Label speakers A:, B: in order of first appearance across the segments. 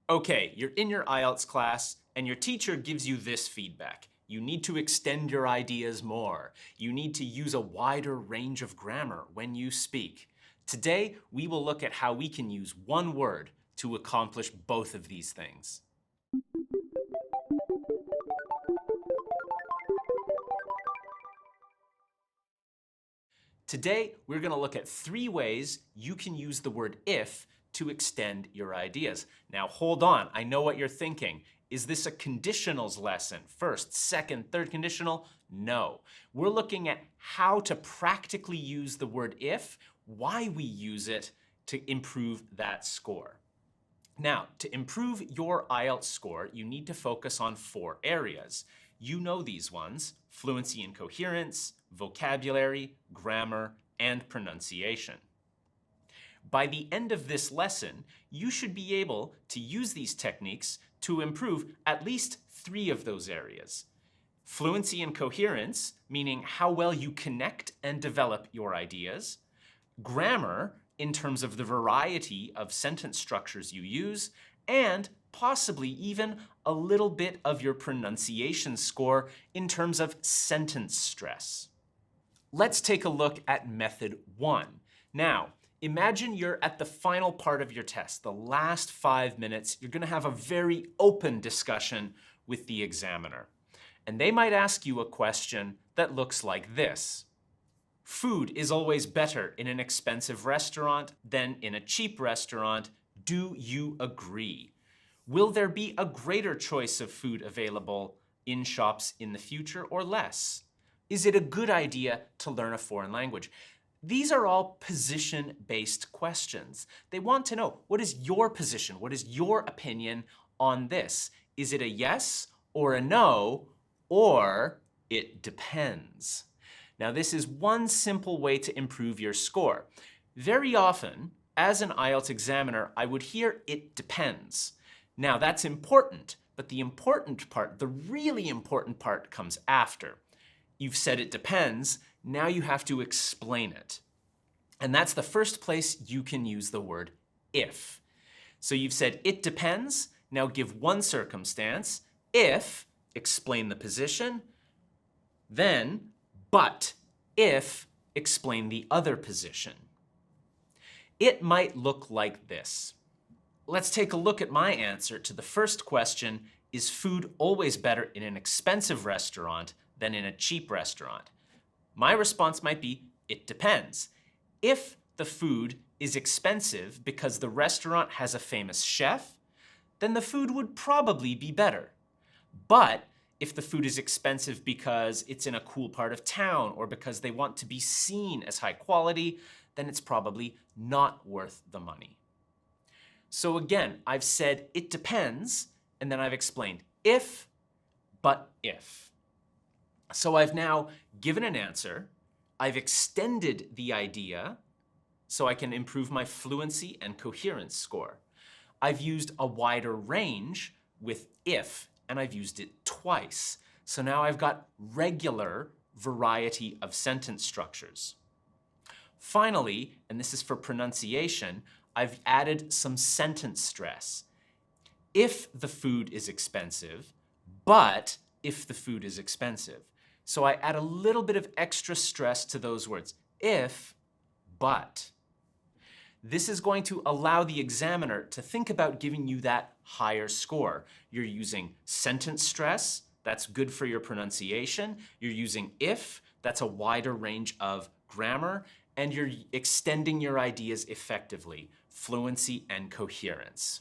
A: Okay, you're in your IELTS class and your teacher gives you this feedback. You need to extend your ideas more. You need to use a wider range of grammar when you speak. Today, we will look at how we can use one word to accomplish both of these things. Today, we're going to look at 3 ways you can use the word if to extend your ideas. Now, hold on. I know what you're thinking. Is this a conditionals lesson? First, second, third conditional? No. We're looking at how to practically use the word if, why we use it to improve that score. Now, to improve your IELTS score, you need to focus on 4 areas. You know these ones: fluency and coherence, vocabulary, grammar, and pronunciation. By the end of this lesson, you should be able to use these techniques to improve at least 3 of those areas. Fluency and coherence, meaning how well you connect and develop your ideas. Grammar, in terms of the variety of sentence structures you use, and possibly even a little bit of your pronunciation score in terms of sentence stress. Let's take a look at method 1. Now, imagine you're at the final part of your test, the last 5 minutes. You're going to have a very open discussion with the examiner. And they might ask you a question that looks like this. Food is always better in an expensive restaurant than in a cheap restaurant. Do you agree? Will there be a greater choice of food available in shops in the future or less? Is it a good idea to learn a foreign language? These are all position-based questions. They want to know, what is your position? What is your opinion on this? Is it a yes or a no, or it depends? Now, this is one simple way to improve your score. Very often, as an IELTS examiner, I would hear "it depends." Now, that's important, but the important part, the really important part, comes after. You've said it depends, now you have to explain it. And that's the first place you can use the word if. So you've said it depends, now give one circumstance. If, explain the position. Then, but if, explain the other position. It might look like this. Let's take a look at my answer to the first question: is food always better in an expensive restaurant than in a cheap restaurant? My response might be, it depends. If the food is expensive because the restaurant has a famous chef, then the food would probably be better. But if the food is expensive because it's in a cool part of town or because they want to be seen as high quality, then it's probably not worth the money. So again, I've said it depends, and then I've explained if, but if. So I've now given an answer, I've extended the idea so I can improve my fluency and coherence score. I've used a wider range with if, and I've used it twice. So now I've got regular variety of sentence structures. Finally, and this is for pronunciation, I've added some sentence stress. If the food is expensive, but if the food is expensive. So I add a little bit of extra stress to those words. If, but. This is going to allow the examiner to think about giving you that higher score. You're using sentence stress, that's good for your pronunciation. You're using if, that's a wider range of grammar. And you're extending your ideas effectively, fluency and coherence.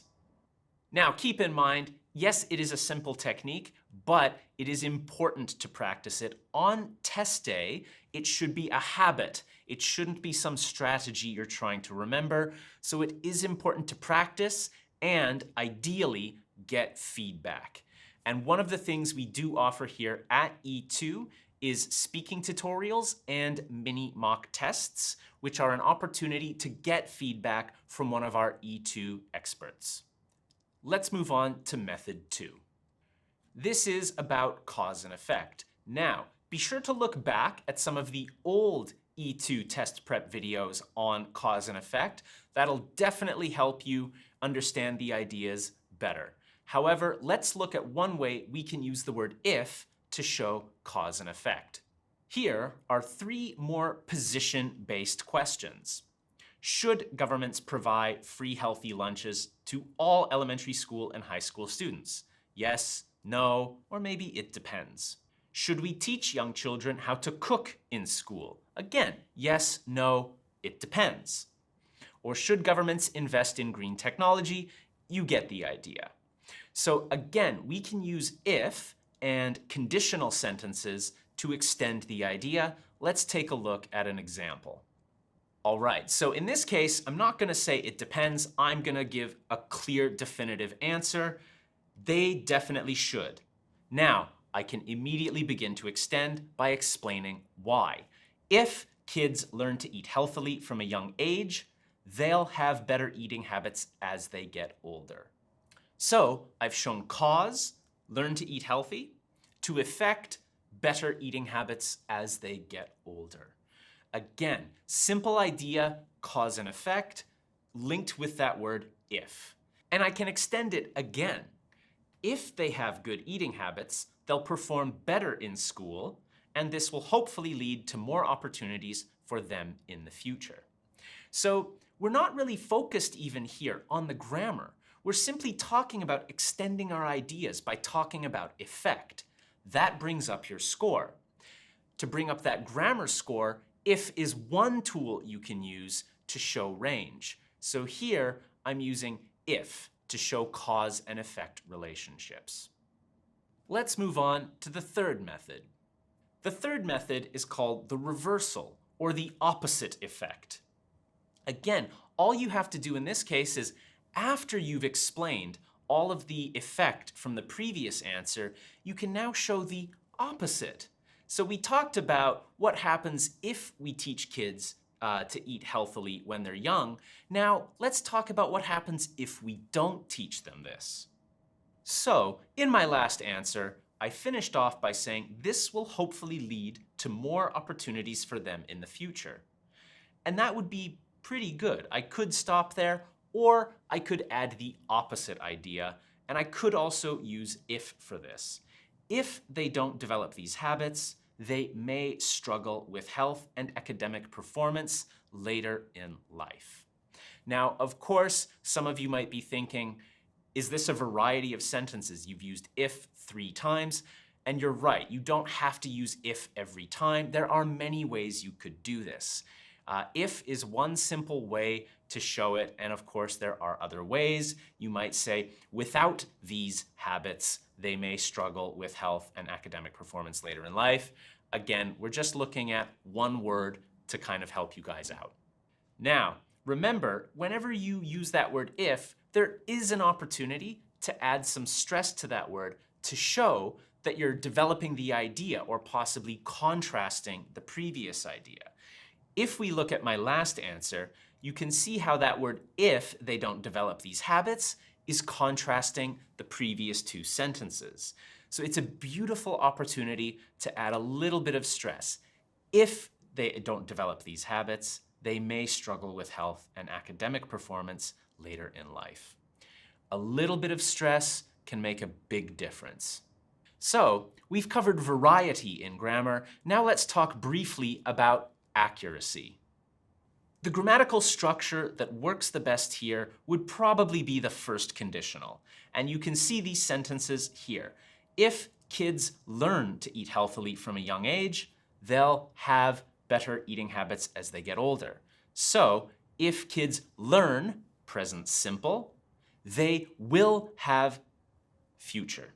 A: Now, keep in mind, yes, it is a simple technique, but it is important to practice it. On test day, it should be a habit. It shouldn't be some strategy you're trying to remember. So it is important to practice and ideally get feedback. And one of the things we do offer here at E2 is speaking tutorials and mini mock tests, which are an opportunity to get feedback from one of our E2 experts. Let's move on to method 2. This is about cause and effect. Now, be sure to look back at some of the old E2 test prep videos on cause and effect. That'll definitely help you understand the ideas better. However, let's look at one way we can use the word if to show cause and effect. Here are 3 more position-based questions. Should governments provide free healthy lunches to all elementary school and high school students? Yes, no, or maybe it depends. Should we teach young children how to cook in school? Again, yes, no, it depends. Or should governments invest in green technology? You get the idea. So again, we can use if and conditional sentences to extend the idea. Let's take a look at an example. All right, so in this case, I'm not going to say it depends. I'm going to give a clear, definitive answer. They definitely should. Now, I can immediately begin to extend by explaining why. If kids learn to eat healthily from a young age, they'll have better eating habits as they get older. So I've shown cause, learn to eat healthy, to effect, better eating habits as they get older. Again, simple idea, cause and effect, linked with that word if. And I can extend it again. If they have good eating habits, they'll perform better in school, and this will hopefully lead to more opportunities for them in the future. So we're not really focused even here on the grammar. We're simply talking about extending our ideas by talking about effect. That brings up your score. To bring up that grammar score, if is one tool you can use to show range. So here I'm using if to show cause and effect relationships. Let's move on to the third method. The third method is called the reversal or the opposite effect. Again, all you have to do in this case is after you've explained all of the effect from the previous answer, you can now show the opposite. So we talked about what happens if we teach kids to eat healthily when they're young. Now let's talk about what happens if we don't teach them this. So in my last answer, I finished off by saying this will hopefully lead to more opportunities for them in the future. And that would be pretty good. I could stop there, or I could add the opposite idea, and I could also use if for this. If they don't develop these habits, they may struggle with health and academic performance later in life. Now, of course, some of you might be thinking, is this a variety of sentences? You've used if 3 times, and you're right. You don't have to use if every time. There are many ways you could do this. If is one simple way to show it, and of course there are other ways. You might say, without these habits, they may struggle with health and academic performance later in life. Again, we're just looking at one word to kind of help you guys out. Now, remember, whenever you use that word if, there is an opportunity to add some stress to that word to show that you're developing the idea or possibly contrasting the previous idea. If we look at my last answer, you can see how that word if they don't develop these habits is contrasting the previous 2 sentences. So it's a beautiful opportunity to add a little bit of stress. If they don't develop these habits, they may struggle with health and academic performance later in life. A little bit of stress can make a big difference. So we've covered variety in grammar. Now let's talk briefly about accuracy. The grammatical structure that works the best here would probably be the first conditional. And you can see these sentences here. If kids learn to eat healthily from a young age, they'll have better eating habits as they get older. So if kids learn, present simple, they will have future.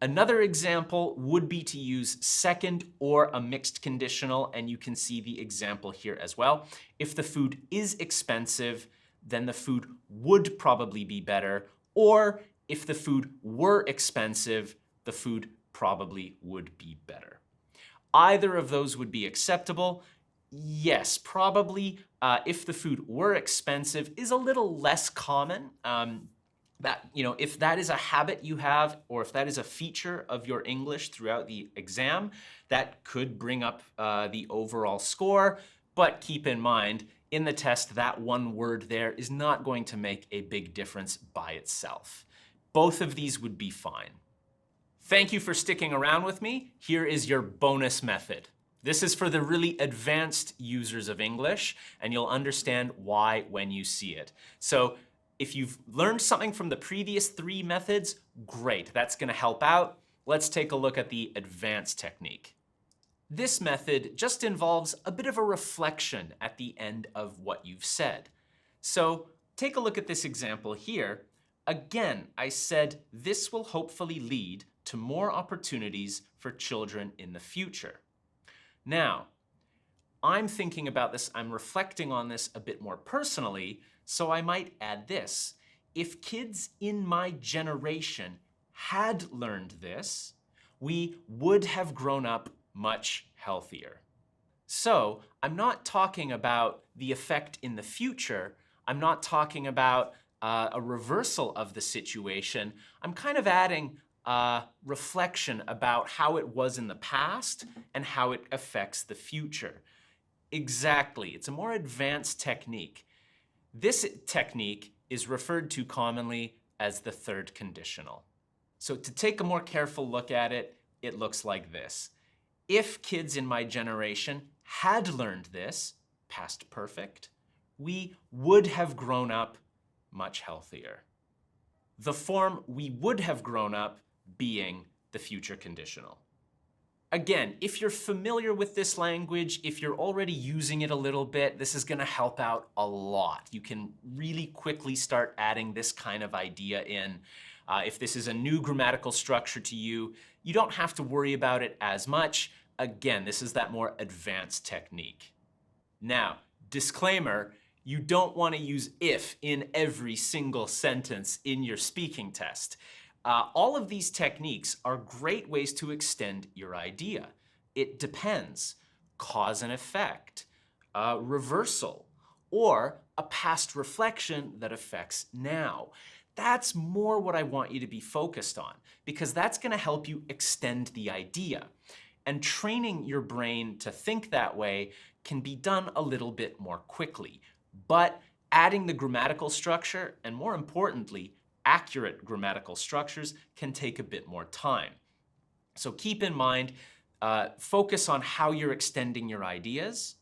A: Another example would be to use second or a mixed conditional, and you can see the example here as well. If the food is expensive, then the food would probably be better, or if the food were expensive, the food probably would be better. Either of those would be acceptable. Yes, probably if the food were expensive is a little less common. If that is a habit you have, or if that is a feature of your English throughout the exam, that could bring up the overall score. But keep in mind, in the test, that one word there is not going to make a big difference by itself. both of these would be fine. Thank you for sticking around with me. Here is your bonus method. This is for the really advanced users of English, and you'll understand why when you see it. So if you've learned something from the previous 3 methods, great, that's gonna help out. Let's take a look at the advanced technique. This method just involves a bit of a reflection at the end of what you've said. So take a look at this example here. Again, I said this will hopefully lead to more opportunities for children in the future. Now, I'm thinking about this, I'm reflecting on this a bit more personally, so I might add this. If kids in my generation had learned this, we would have grown up much healthier. So I'm not talking about the effect in the future. I'm not talking about a reversal of the situation. I'm kind of adding reflection about how it was in the past and how it affects the future. Exactly, it's a more advanced technique. This technique is referred to commonly as the third conditional. So to take a more careful look at it, it looks like this. If kids in my generation had learned this, past perfect, we would have grown up much healthier. The form we would have grown up being the future conditional. Again, if you're familiar with this language, if you're already using it a little bit, this is gonna help out a lot. You can really quickly start adding this kind of idea in. If this is a new grammatical structure to you, you don't have to worry about it as much. Again, this is that more advanced technique. Now, disclaimer, you don't want to use if in every single sentence in your speaking test. All of these techniques are great ways to extend your idea. It depends, cause and effect, reversal, or a past reflection that affects now. That's more what I want you to be focused on, because that's going to help you extend the idea. And training your brain to think that way can be done a little bit more quickly. But adding the grammatical structure, and more importantly, accurate grammatical structures, can take a bit more time. So keep in mind, focus on how you're extending your ideas,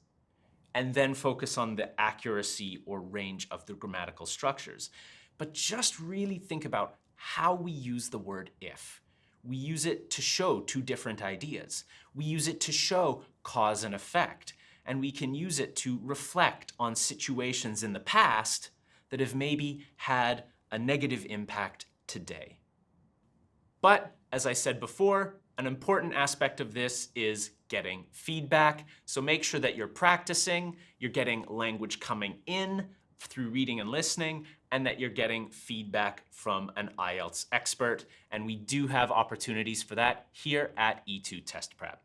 A: and then focus on the accuracy or range of the grammatical structures. But just really think about how we use the word if. We use it to show 2 different ideas. We use it to show cause and effect. And we can use it to reflect on situations in the past that have maybe had a negative impact today. But as I said before, an important aspect of this is getting feedback. So make sure that you're practicing, you're getting language coming in through reading and listening, and that you're getting feedback from an IELTS expert. And we do have opportunities for that here at E2 Test Prep.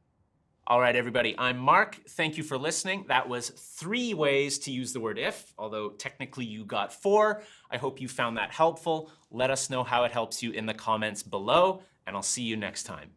A: All right, everybody, I'm Mark. Thank you for listening. That was 3 ways to use the word if, although technically you got 4. I hope you found that helpful. Let us know how it helps you in the comments below, and I'll see you next time.